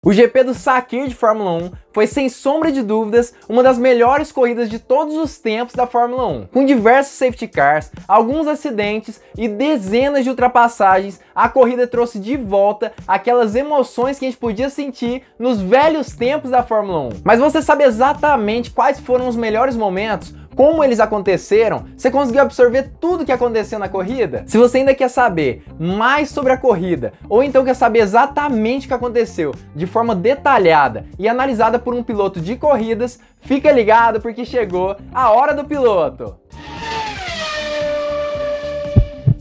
O GP do Sakhir de Fórmula 1 foi, sem sombra de dúvidas, uma das melhores corridas de todos os tempos da Fórmula 1. Com diversos safety cars, alguns acidentes e dezenas de ultrapassagens, a corrida trouxe de volta aquelas emoções que a gente podia sentir nos velhos tempos da Fórmula 1. Mas você sabe exatamente quais foram os melhores momentos? Como eles aconteceram? Você conseguiu absorver tudo que aconteceu na corrida? Se você ainda quer saber mais sobre a corrida, ou então quer saber exatamente o que aconteceu de forma detalhada e analisada por um piloto de corridas, fica ligado porque chegou a hora do piloto!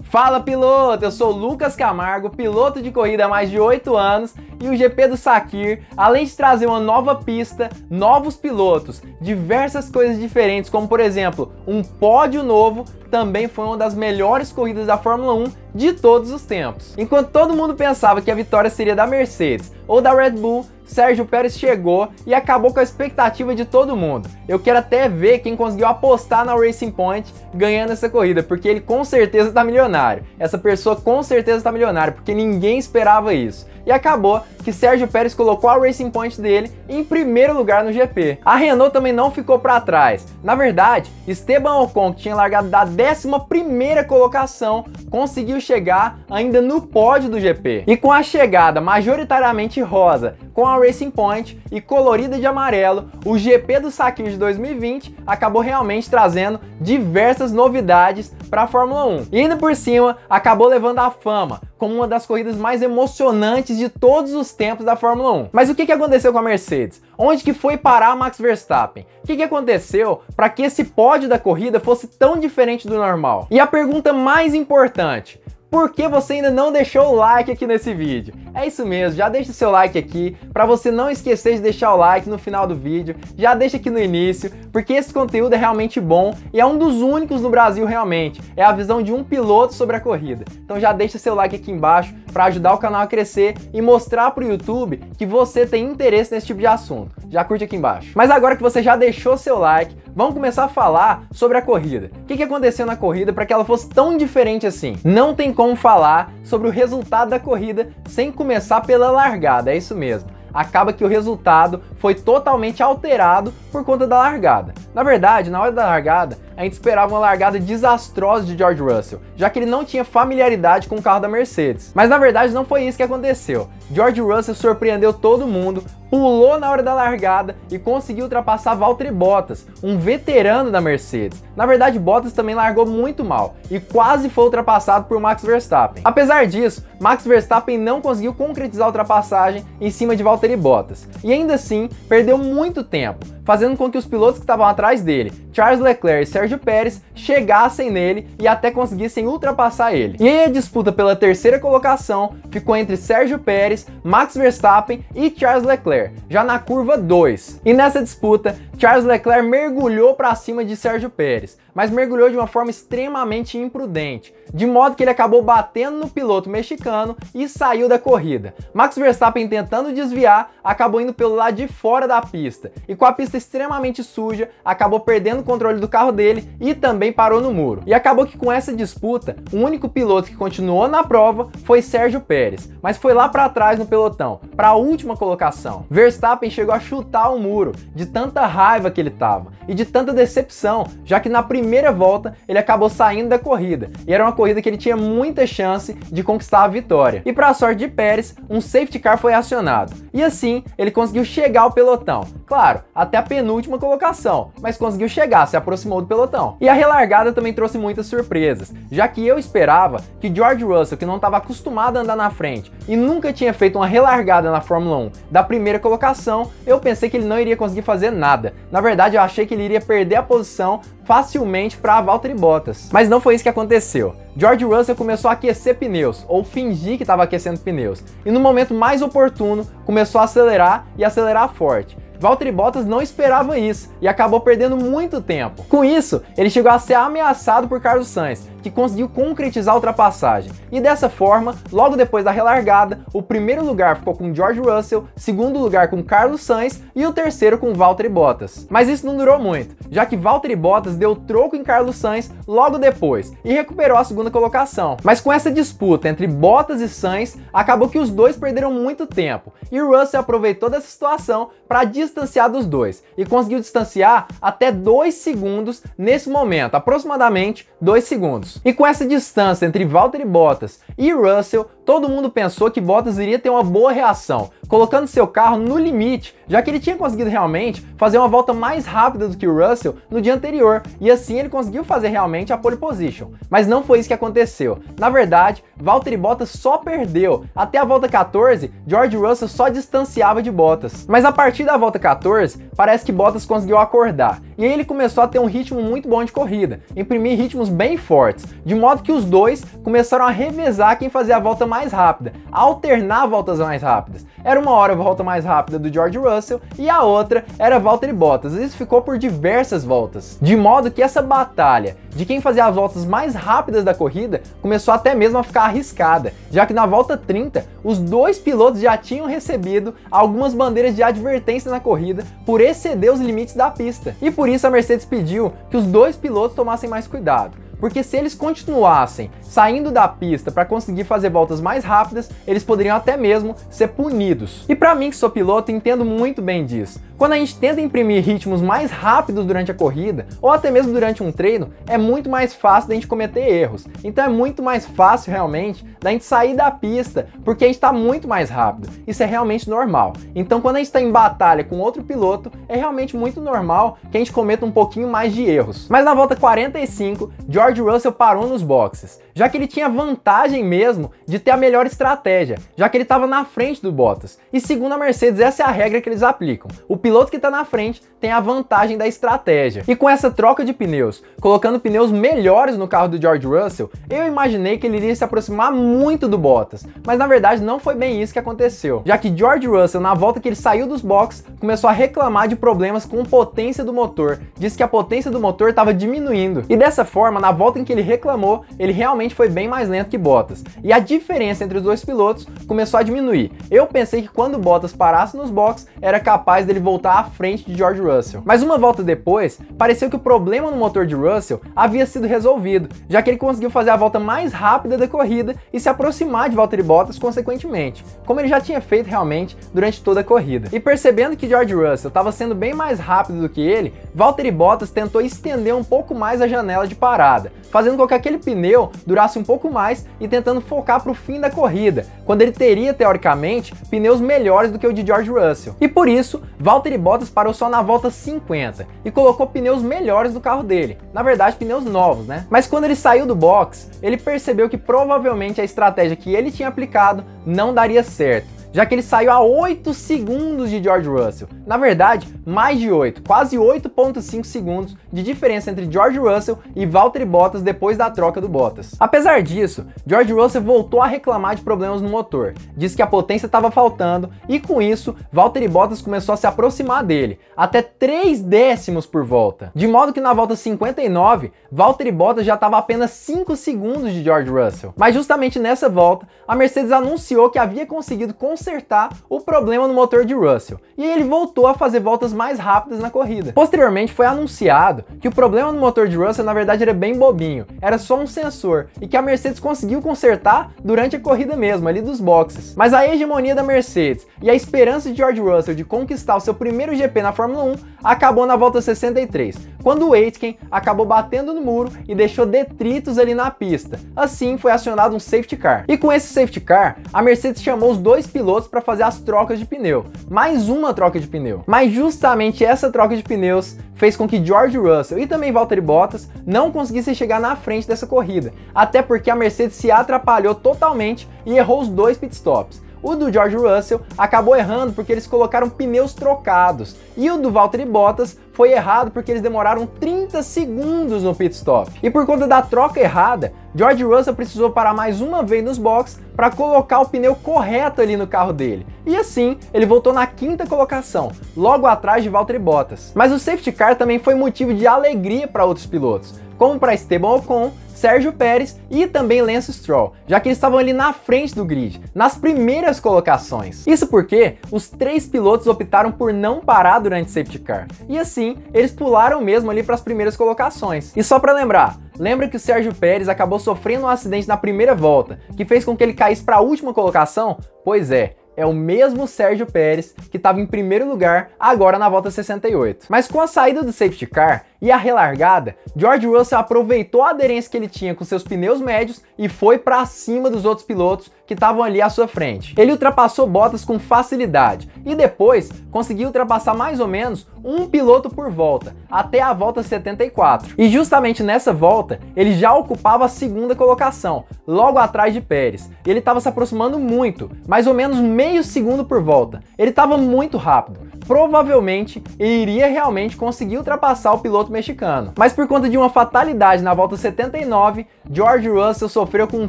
Fala piloto, eu sou o Lucas Camargo, piloto de corrida há mais de 8 anos e o GP do Sakhir, além de trazer uma nova pista, novos pilotos, diversas coisas diferentes, como por exemplo, um pódio novo, também foi uma das melhores corridas da Fórmula 1 de todos os tempos. Enquanto todo mundo pensava que a vitória seria da Mercedes ou da Red Bull, Sérgio Pérez chegou e acabou com a expectativa de todo mundo. Eu quero até ver quem conseguiu apostar na Racing Point ganhando essa corrida, porque ele com certeza está milionário. Essa pessoa com certeza está milionária, porque ninguém esperava isso. E acabou que Sérgio Pérez colocou a Racing Point dele em primeiro lugar no GP. A Renault também não ficou para trás. Na verdade, Esteban Ocon, que tinha largado da 11ª colocação, conseguiu chegar ainda no pódio do GP. E com a chegada majoritariamente rosa, com a Racing Point e colorida de amarelo, o GP do Sakhir de 2020 acabou realmente trazendo diversas novidades para a Fórmula 1. E ainda por cima, acabou levando a fama como uma das corridas mais emocionantes de todos os tempos da Fórmula 1. Mas o que aconteceu com a Mercedes? Onde que foi parar Max Verstappen? O que aconteceu para que esse pódio da corrida fosse tão diferente do normal? E a pergunta mais importante: por que você ainda não deixou o like aqui nesse vídeo? É isso mesmo, já deixa o seu like aqui, para você não esquecer de deixar o like no final do vídeo, já deixa aqui no início, porque esse conteúdo é realmente bom e é um dos únicos no Brasil realmente, é a visão de um piloto sobre a corrida. Então já deixa seu like aqui embaixo para ajudar o canal a crescer e mostrar para o YouTube que você tem interesse nesse tipo de assunto. Já curte aqui embaixo. Mas agora que você já deixou seu like, vamos começar a falar sobre a corrida. O que aconteceu na corrida para que ela fosse tão diferente assim? Não tem como falar sobre o resultado da corrida sem começar pela largada, é isso mesmo. Acaba que o resultado foi totalmente alterado por conta da largada. Na verdade, na hora da largada, a gente esperava uma largada desastrosa de George Russell, já que ele não tinha familiaridade com o carro da Mercedes. Mas na verdade não foi isso que aconteceu. George Russell surpreendeu todo mundo, pulou na hora da largada e conseguiu ultrapassar Valtteri Bottas, um veterano da Mercedes. Na verdade, Bottas também largou muito mal e quase foi ultrapassado por Max Verstappen. Apesar disso, Max Verstappen não conseguiu concretizar a ultrapassagem em cima de Valtteri Bottas e ainda assim perdeu muito tempo, fazendo com que os pilotos que estavam atrás dele, Charles Leclerc e Sérgio Pérez, chegassem nele e até conseguissem ultrapassar ele. E aí a disputa pela terceira colocação ficou entre Sérgio Pérez, Max Verstappen e Charles Leclerc, já na curva 2. E nessa disputa, Charles Leclerc mergulhou para cima de Sérgio Pérez, mas mergulhou de uma forma extremamente imprudente, de modo que ele acabou batendo no piloto mexicano e saiu da corrida. Max Verstappen, tentando desviar, acabou indo pelo lado de fora da pista, e com a pista extremamente suja, acabou perdendo o controle do carro dele e também parou no muro. E acabou que com essa disputa, o único piloto que continuou na prova foi Sérgio Pérez, mas foi lá para trás no pelotão, para a última colocação. Verstappen chegou a chutar o muro, de tanta raiva que ele tava, e de tanta decepção, já que na primeira volta ele acabou saindo da corrida, e era uma corrida que ele tinha muita chance de conquistar a vitória. E para a sorte de Pérez, um safety car foi acionado, e assim ele conseguiu chegar ao pelotão. Claro, até a penúltima colocação, mas conseguiu chegar, se aproximou do pelotão. E a relargada também trouxe muitas surpresas, já que eu esperava que George Russell, que não estava acostumado a andar na frente e nunca tinha feito uma relargada na Fórmula 1 da primeira colocação, eu pensei que ele não iria conseguir fazer nada. Na verdade, eu achei que ele iria perder a posição facilmente para Valtteri Bottas. Mas não foi isso que aconteceu. George Russell começou a aquecer pneus, ou fingir que estava aquecendo pneus, e no momento mais oportuno começou a acelerar e acelerar forte. Valtteri Bottas não esperava isso e acabou perdendo muito tempo. Com isso, ele chegou a ser ameaçado por Carlos Sainz, que conseguiu concretizar a ultrapassagem. E dessa forma, logo depois da relargada, o primeiro lugar ficou com George Russell, segundo lugar com Carlos Sainz e o terceiro com Valtteri Bottas. Mas isso não durou muito, já que Valtteri Bottas deu troco em Carlos Sainz logo depois e recuperou a segunda colocação. Mas com essa disputa entre Bottas e Sainz, acabou que os dois perderam muito tempo e Russell aproveitou dessa situação para distanciar dos dois e conseguiu distanciar até 2 segundos nesse momento, aproximadamente 2 segundos. E com essa distância entre Valtteri Bottas e Russell, todo mundo pensou que Bottas iria ter uma boa reação, colocando seu carro no limite, já que ele tinha conseguido realmente fazer uma volta mais rápida do que o Russell no dia anterior, e assim ele conseguiu fazer realmente a pole position. Mas não foi isso que aconteceu. Na verdade, Valtteri Bottas só perdeu. Até a volta 14, George Russell só distanciava de Bottas. Mas a partir da volta 14, parece que Bottas conseguiu acordar, e aí ele começou a ter um ritmo muito bom de corrida, imprimir ritmos bem fortes, de modo que os dois começaram a revezar quem fazia a volta mais rápida, a alternar voltas mais rápidas. Era uma hora a volta mais rápida do George Russell e a outra era Valtteri Bottas. Isso ficou por diversas voltas, de modo que essa batalha de quem fazia as voltas mais rápidas da corrida começou até mesmo a ficar arriscada, já que na volta 30 os dois pilotos já tinham recebido algumas bandeiras de advertência na corrida por exceder os limites da pista. E por isso a Mercedes pediu que os dois pilotos tomassem mais cuidado, porque se eles continuassem saindo da pista para conseguir fazer voltas mais rápidas, eles poderiam até mesmo ser punidos. E para mim que sou piloto, entendo muito bem disso. Quando a gente tenta imprimir ritmos mais rápidos durante a corrida, ou até mesmo durante um treino, é muito mais fácil da gente cometer erros. Então é muito mais fácil realmente da gente sair da pista, porque a gente está muito mais rápido. Isso é realmente normal. Então quando a gente está em batalha com outro piloto, é realmente muito normal que a gente cometa um pouquinho mais de erros. Mas na volta 45, George Russell parou nos boxes, já que ele tinha vantagem mesmo de ter a melhor estratégia, já que ele estava na frente do Bottas. E segundo a Mercedes, essa é a regra que eles aplicam. O piloto que está na frente tem a vantagem da estratégia. E com essa troca de pneus, colocando pneus melhores no carro do George Russell, eu imaginei que ele iria se aproximar muito do Bottas, mas na verdade não foi bem isso que aconteceu, já que George Russell, na volta que ele saiu dos boxes, começou a reclamar de problemas com a potência do motor, disse que a potência do motor estava diminuindo, e dessa forma, na volta em que ele reclamou, ele realmente foi bem mais lento que Bottas, e a diferença entre os dois pilotos começou a diminuir. Eu pensei que quando Bottas parasse nos boxes, era capaz dele voltar à frente de George Russell. Mas uma volta depois, pareceu que o problema no motor de Russell havia sido resolvido, já que ele conseguiu fazer a volta mais rápida da corrida e se aproximar de Valtteri Bottas consequentemente, como ele já tinha feito realmente durante toda a corrida. E percebendo que George Russell estava sendo bem mais rápido do que ele, Valtteri Bottas tentou estender um pouco mais a janela de parada, fazendo com que aquele pneu durasse um pouco mais e tentando focar para o fim da corrida, quando ele teria, teoricamente, pneus melhores do que o de George Russell. E por isso, Valtteri Bottas parou só na volta 50 e colocou pneus melhores no carro dele, na verdade pneus novos, né? Mas quando ele saiu do box, ele percebeu que provavelmente a estratégia que ele tinha aplicado não daria certo, já que ele saiu a 8 segundos de George Russell. Na verdade, mais de 8, quase 8,5 segundos de diferença entre George Russell e Valtteri Bottas depois da troca do Bottas. Apesar disso, George Russell voltou a reclamar de problemas no motor, disse que a potência estava faltando e com isso, Valtteri Bottas começou a se aproximar dele, até 3 décimos por volta. De modo que na volta 59, Valtteri Bottas já estava a apenas 5 segundos de George Russell. Mas justamente nessa volta, a Mercedes anunciou que havia conseguido consertar o problema no motor de Russell, e ele voltou a fazer voltas mais rápidas na corrida. Posteriormente foi anunciado que o problema no motor de Russell na verdade era bem bobinho, era só um sensor, e que a Mercedes conseguiu consertar durante a corrida mesmo, ali dos boxes. Mas a hegemonia da Mercedes e a esperança de George Russell de conquistar o seu primeiro GP na Fórmula 1 acabou na volta 63, quando o Aitken acabou batendo no muro e deixou detritos ali na pista. Assim foi acionado um safety car. E com esse safety car, a Mercedes chamou os dois pilotos para fazer as trocas de pneu. Mais uma troca de pneu. Mas justamente essa troca de pneus fez com que George Russell e também Valtteri Bottas não conseguissem chegar na frente dessa corrida, até porque a Mercedes se atrapalhou totalmente e errou os dois pitstops. O do George Russell acabou errando porque eles colocaram pneus trocados, e o do Valtteri Bottas foi errado porque eles demoraram 30 segundos no pit stop. E por conta da troca errada, George Russell precisou parar mais uma vez nos boxes para colocar o pneu correto ali no carro dele. E assim, ele voltou na 5ª colocação, logo atrás de Valtteri Bottas. Mas o safety car também foi motivo de alegria para outros pilotos, como para Esteban Ocon, Sérgio Pérez e também Lance Stroll, já que eles estavam ali na frente do grid, nas primeiras colocações. Isso porque os 3 pilotos optaram por não parar durante o safety car, e assim eles pularam mesmo ali para as primeiras colocações. E só para lembrar, lembra que o Sérgio Pérez acabou sofrendo um acidente na primeira volta, que fez com que ele caísse para a última colocação? Pois é o mesmo Sérgio Pérez que estava em primeiro lugar agora na volta 68. Mas com a saída do safety car e a relargada, George Russell aproveitou a aderência que ele tinha com seus pneus médios e foi para cima dos outros pilotos que estavam ali à sua frente. Ele ultrapassou Bottas com facilidade e depois conseguiu ultrapassar mais ou menos um piloto por volta, até a volta 74. E justamente nessa volta, ele já ocupava a segunda colocação, logo atrás de Pérez. Ele estava se aproximando muito, mais ou menos meio segundo por volta. Ele estava muito rápido. Provavelmente ele iria realmente conseguir ultrapassar o piloto mexicano. Mas por conta de uma fatalidade na volta 79, George Russell sofreu com um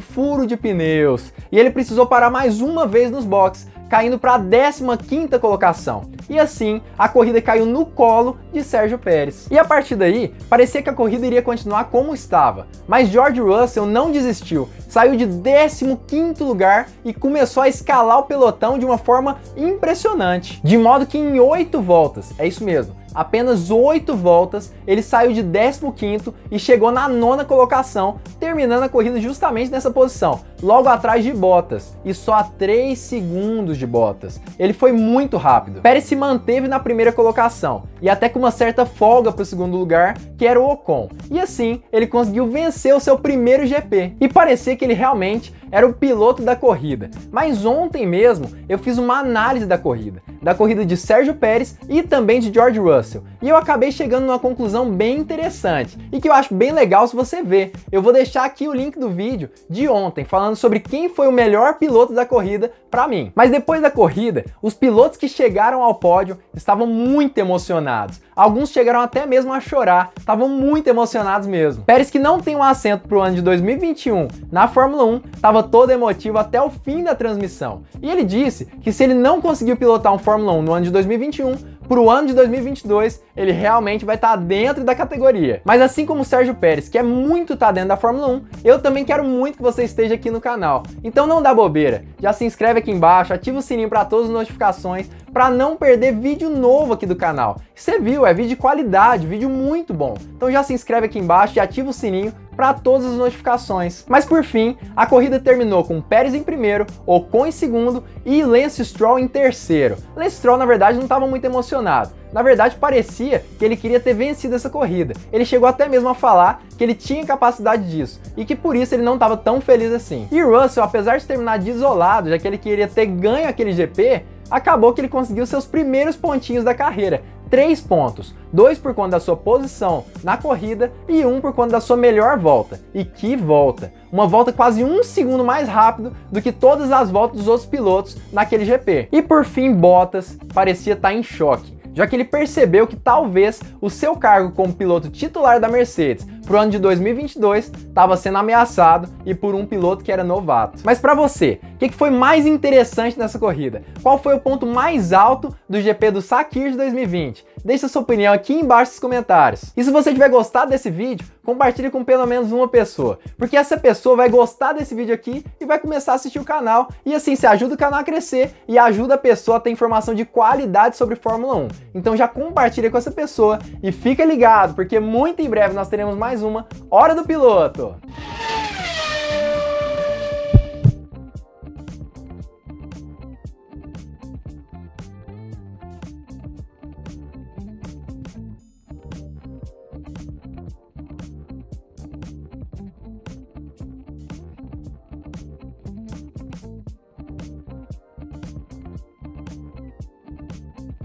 furo de pneus e ele precisou parar mais uma vez nos boxes, caindo para a 15ª colocação. E assim, a corrida caiu no colo de Sérgio Pérez. E a partir daí, parecia que a corrida iria continuar como estava. Mas George Russell não desistiu, saiu de 15º lugar e começou a escalar o pelotão de uma forma impressionante. De modo que em 8 voltas, é isso mesmo, apenas 8 voltas, ele saiu de 15º e chegou na 9ª colocação, terminando a corrida justamente nessa posição, logo atrás de Bottas, e só a 3 segundos de Bottas. Ele foi muito rápido. Pérez se manteve na primeira colocação, e até com uma certa folga para o segundo lugar, que era o Ocon. E assim, ele conseguiu vencer o seu primeiro GP. E parecia que ele realmente era o piloto da corrida. Mas ontem mesmo, eu fiz uma análise da corrida de Sérgio Pérez e também de George Russell. E eu acabei chegando numa conclusão bem interessante e que eu acho bem legal se você ver. Eu vou deixar aqui o link do vídeo de ontem, falando sobre quem foi o melhor piloto da corrida para mim. Mas depois da corrida, os pilotos que chegaram ao pódio estavam muito emocionados. Alguns chegaram até mesmo a chorar, estavam muito emocionados mesmo. Pérez, que não tem um assento para o ano de 2021 na Fórmula 1, estava todo emotivo até o fim da transmissão. E ele disse que se ele não conseguiu pilotar um Fórmula 1 no ano de 2021, para o ano de 2022, ele realmente vai estar dentro da categoria. Mas assim como o Sérgio Pérez quer muito estar dentro da Fórmula 1, eu também quero muito que você esteja aqui no canal. Então não dá bobeira, já se inscreve aqui embaixo, ativa o sininho para todas as notificações, para não perder vídeo novo aqui do canal. Você viu, é vídeo de qualidade, vídeo muito bom. Então já se inscreve aqui embaixo e ativa o sininho para todas as notificações. Mas por fim, a corrida terminou com Pérez em primeiro, Ocon em segundo e Lance Stroll em terceiro. Lance Stroll, na verdade, não estava muito emocionado. Na verdade, parecia que ele queria ter vencido essa corrida. Ele chegou até mesmo a falar que ele tinha capacidade disso e que por isso ele não estava tão feliz assim. E Russell, apesar de terminar desolado, já que ele queria ter ganho aquele GP, acabou que ele conseguiu seus primeiros pontinhos da carreira. 3 pontos, 2 por conta da sua posição na corrida e 1 por conta da sua melhor volta. E que volta! Uma volta quase 1 segundo mais rápido do que todas as voltas dos outros pilotos naquele GP. E por fim, Bottas parecia estar em choque, já que ele percebeu que talvez o seu cargo como piloto titular da Mercedes para o ano de 2022 estava sendo ameaçado e por um piloto que era novato. Mas para você, o que foi mais interessante nessa corrida? Qual foi o ponto mais alto do GP do Sakir de 2020? Deixa sua opinião aqui embaixo nos comentários. E se você tiver gostado desse vídeo, compartilhe com pelo menos uma pessoa, porque essa pessoa vai gostar desse vídeo aqui e vai começar a assistir o canal, e assim você ajuda o canal a crescer e ajuda a pessoa a ter informação de qualidade sobre Fórmula 1. Então já compartilha com essa pessoa e fica ligado, porque muito em breve nós teremos mais uma Hora do Piloto.